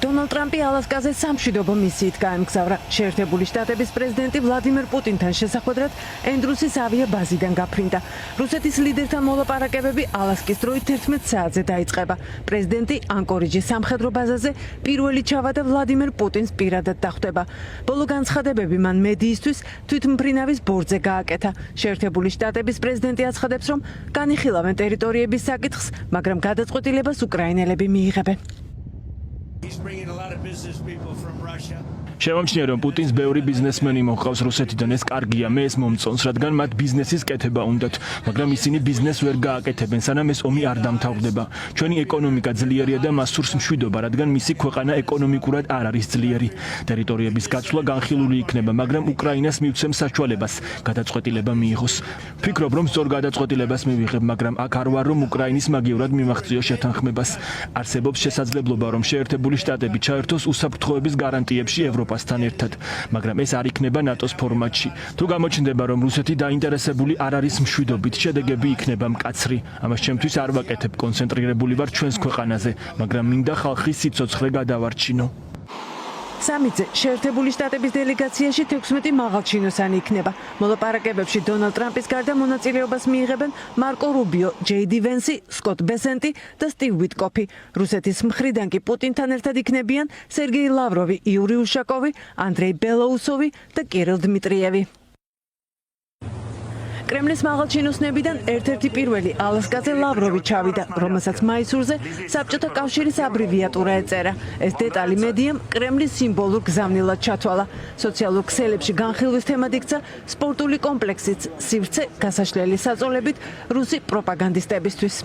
დონალდ ტრამპი ალასკაზე სამშვიდობო მისიით გაემგზავრა. შეერთებული შტატების პრეზიდენტი ვლადიმერ პუტინთან შესახვედრად ენდრუსის ავიაბაზიდან გაფრინდა. რუსეთის ლიდერთან მოლაპარაკებები ალასკის დროით 11 საათზე დაიწყება. პრეზიდენტი ანკორიჯის სამხედრო ბაზაზე პირველი ჩავადა ვლადიმერ პუტინს პირადად დახვდება. ბოლო განცხადებები მან მედიისთვის თვითმფრინავის ბორცზე გააკეთა. შეერთებული შტატების პრეზიდენტი აცხადებს, რომ განიხილავენ ტერიტორიების საკითხს, მაგრამ გადაწყვეტილებას უკრაინელები მიიღებენ. Შემამჩნია, რომ პუტინს ბევრი ბიზნესმენი მოჰყავს რუსეთიდან. ეს კარგია, მე ეს მომწონს, რადგან მათ ბიზნესის კეთება უნდათ, მაგრამ ისინი ბიზნესს ვერ გააკეთებენ, სანამ ეს ომი არ დამთავრდება. ჩვენი ეკონომიკა ძლიერია და მას სურს მშვიდობა, რადგან მისი ქვეყანა ეკონომიკურად არ არის ძლიერი. ტერიტორიების გაცვლა განხილული იქნება, მაგრამ უკრაინას მივცემ საშუალებას გადაწყვეტილება მიიღოს. ვფიქრობ, რომ სწორ გადაწყვეტილებას მივიღებ, მაგრამ აქ არ ვარ, რომ უკრაინის მაგივრად მიმაღწიო შეთანხმებას. არსებობს შესაძლებლობა, რომ შეერთებული შტატები ჩაერთოს უსაფრთხოების გარანტიებში ევროპასთან ერთად, მაგრამ ეს არ იქნება ნატოს ფორმატში. თუ გამოჩნდება, რომ რუსეთი დაინტერესებული არ არის მშვიდობით, შედეგები იქნება მკაცრი. ამას ჩემთვის არ ვაკეთებ, კონცენტრირებული ვარ ჩვენს ქვეყანაზე, მაგრამ მინდა ხალხის სიცოცხლე გადავარჩინო. სამიტზე შეერთებული შტატების დელეგაციაში 16 მაღალჩინოსანი იქნება. მოლაპარაკებებში დონალდ ტრამპის გარდა მონაწილეობას მიიღებენ მარკო რუბიო, ჯეიდი ვენსი, სკოტ ბესენტი და სტივ ვიტკოფი. რუსეთის მხრიდან კი პუტინთან ერთად იქნებიან სერგეი ლავროვი, იური უშაკოვი, ანდრეი ბელოუსოვი და კირილ დმიტრიევი. კრემლის მაღალჩინოსნებიდან ერთ-ერთი პირველი ალასკაზე ლავროვი ჩავიდა, რომელსაც მაისურზე საბჭოთა კავშირის აბრევიატურა ეწერა. ეს დეტალი მედიამ კრემლის სიმბოლურ გზავნილად ჩათვალა. სოციალურ ქსელებში განხილვის თემად იქცა სპორტული კომპლექსიც, სივრცე გასაშლელი საწოლებით რუსი პროპაგანდისტებისთვის.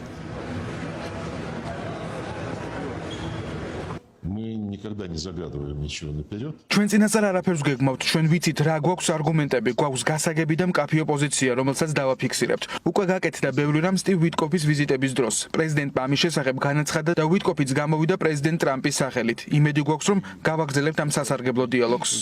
ჩვენ წინასწარ არაფერს გეგმავთ, ჩვენ ვიცით რა გვაქვს არგუმენტები, გვაქვს გასაგები და მკაფიო პოზიცია, რომელსაც დავაფიქსირებთ. უკვე გაკეთდა ბევრი რამ სტივ ვიტკოფის ვიზიტების დროს. პრეზიდენტმა ამის შესახებ განაცხადა და ვიტკოფიც გამოვიდა პრეზიდენტ ტრამპის სახელით. იმედი გვაქვს, რომ გავაგრძელებთ ამ სასარგებლო დიალოგს.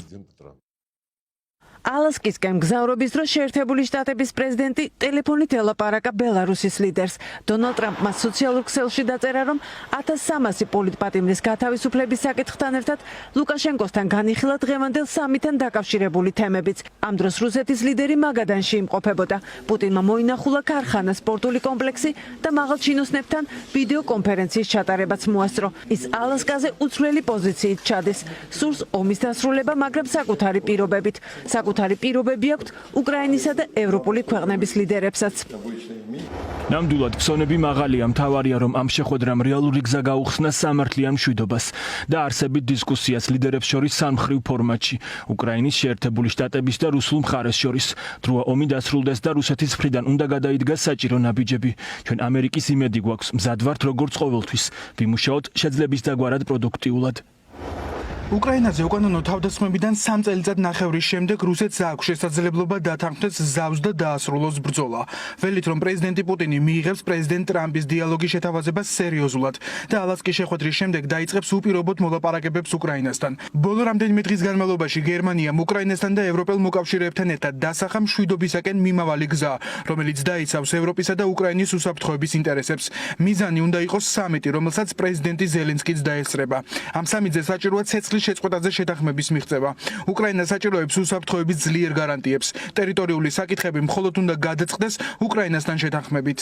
ალასკისკენ მგზავრობის დროს შეერთებული შტატების პრეზიდენტი ტელეფონით ელაპარაკა ბელარუსის ლიდერს. დონალდ ტრამპმა სოციალურ ქსელში დაწერა, რომ 1300 პოლიტპატიმრის გათავისუფლების საკითხთან ერთად ლუკაშენკოსთან განიხილა დღევანდელ სამიტთან დაკავშირებული თემებიც. ამ დროს რუსეთის ლიდერი მაგადანში იმყოფებოდა. პუტინმა მოინახულა ქარხანა, სპორტული კომპლექსი და მაღალჩინოსნებთან ვიდეო კონფერენციის ჩატარებაც მოასწრო. ის ალასკაზე უცვლელი პოზიციით ჩადის. სურს ომის დასრულება, მაგრამ საკუთარი პირობებით. საკუთარი პირობები აქვთ უკრაინისა და ევროპული ქვეყნების ლიდერებსაც. ნამდვილად ფსონები მაღალია, მთავარია, რომ ამ შეხვედრამ რეალური გზა გაუხსნა სამართლიან მშვიდობას და არსებით დისკუსიას ლიდერებს შორის სამმხრივ ფორმატში, უკრაინის შეერთებული შტატების და რუსულ მხარეს შორის. დროა ომი დასრულდეს და რუსეთის მხრიდან უნდა გადაიდგას საჭირო ნაბიჯები. ჩვენ ამერიკის იმედი გვაქვს, მზად ვართ როგორც ყოველთვის, ვიმუშაოთ შეძლების დაგვარად პროდუქტიულად. უკრაინაზე უკანონო თავდასხმებიდან 3 წელიწად-ნახევრის შემდეგ რუსეთს აქვს შესაძლებლობა დათანხმდეს ზავს და დაასრულოს ბრძოლა. ველით, რომ პრეზიდენტი პუტინი მიიღებს პრეზიდენტ ტრამპის დიალოგის შეთავაზებას სერიოზულად და ალასკის შეხვედრის შემდეგ დაიწყებს უპირობოდ მოლაპარაკებებს უკრაინასთან. ბოლო რამდენიმე დღის განმავლობაში გერმანიამ უკრაინასთან და ევროპელ მოკავშირეებთან ერთად დასახა მშვიდობისაკენ მიმავალი გზა, რომელიც დაიცავს ევროპისა და უკრაინის უსაფრთხოების ინტერესებს. მიზანი უნდა იყოს სამიტი, რომელსაც პრეზიდენტი ზელენსკიც დაესწრება. ამ სამიტზე საჭიროა ცეცხლის შეწყვეტაზე შეთანხმების მიღწევა. უკრაინა საჭიროებს უსაფრთხოების ძლიერ გარანტიებს. ტერიტორიული საკითხები მხოლოდ უნდა გადაწყდეს უკრაინასთან შეთანხმებით.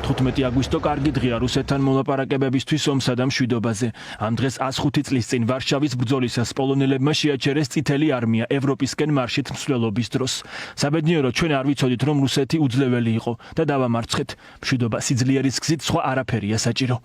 15 აგვისტო კარგი დღეა რუსეთთან მოლაპარაკებებისთვის ომსა და მშვიდობაზე. ამ დღეს 105 წლის წინ ვარშავის ბრძოლისას პოლონელებმა შეაჩერეს წითელი არმია ევროპისკენ მარშით მსვლელობის დროს. საბედნიეროდ ჩვენ არ ვიცოდით, რომ რუსეთი უძლეველი იყო და დავამარცხეთ. მშვიდობა სიძლიერის გზით სხვა არაფერია საჭირო.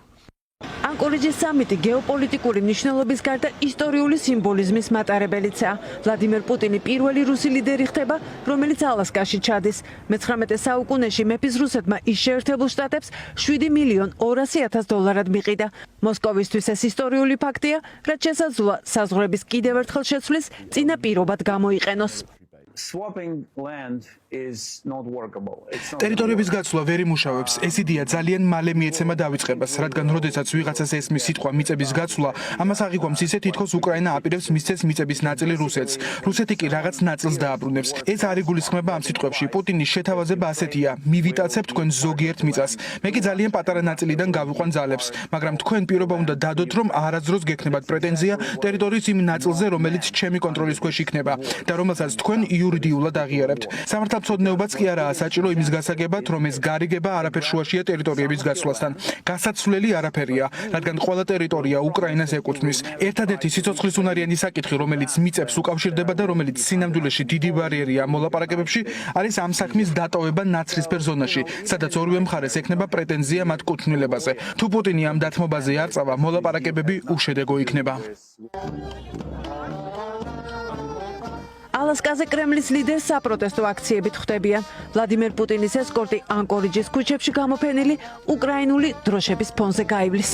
ანკორიჯის სამიტი გეოპოლიტიკური მნიშვნელობის გარდა ისტორიული სიმბოლიზმის მატარებელიცაა. ვლადიმერ პუტინი პირველი რუსი ლიდერი ხდება, რომელიც ალასკაში ჩადის. მე-19 საუკუნეში მეფის რუსეთმა ის შეერთებულ შტატებს $7,200,000 მიყიდა. მოსკოვისთვის ეს ისტორიული ფაქტია, რაც შესაძლოა საზღვრების კიდევ ერთხელ შეცვლის წინა პირობად გამოიყენოს. ტერიტორიების გაცვლა ვერ იმუშავებს. ეს იდეა ძალიან მალე მიეცემა დავიწყებას, რადგან როდესაც ვიღაცას ესმის სიტყვა მიწების გაცვლა, ამას აღიქვამს ისე, თითქოს უკრაინა აპირებს მისცეს მიწების ნაწილი რუსეთს. რუსეთი კი რაღაც ნაწილს დააბრუნებს. ეს არ იგულისხმება ამ სიტყვებში. პუტინის შეთავაზება ასეთია: მივიტაცებ თქვენ ზოგიერთ მიწას. მე კი ძალიან პატარა ნაწილიდან გავიყვან ძალებს, მაგრამ თქვენ პირობა უნდა დადოთ, რომ არასდროს გექნებათ პრეტენზია ტერიტორიის იმ ნაწილზე, რომელიც ჩემი კონტროლის ქვეშ იქნება და რომელსაც თქვენ იურიდიულად აღიარებთ. სამართალმცოდნეობაც კი არაა საჭირო იმის გასაგებად, რომ ეს გარიგება არაფერ შუაშია ტერიტორიების გაცვლასთან. გასაცვლელი არაფერია, რადგან ყველა ტერიტორია უკრაინას ეკუთვნის. ერთადერთი სიცოცხლისუნარიანი საკითხი, რომელიც მიწებს უკავშირდება და რომელიც სინამდვილეში დიდი ბარიერია მოლაპარაკებებში, არის ამ საქმის დატოვება ნაცრისფერ ზონაში, სადაც ორივე მხარეს ექნება პრეტენზია მათ კუთვნილებაზე. თუ პუტინი ამ დათმობაზე არ წავა, მოლაპარაკებები უშედეგო იქნება. ალასკაზე კრემლის ლიდერს საპროტესტო აქციებით ხვდებიან. ვლადიმერ პუტინის ესკორტი ანკორიჯის ქუჩებში გამოფენილი უკრაინული დროშების ფონზე გაივლის.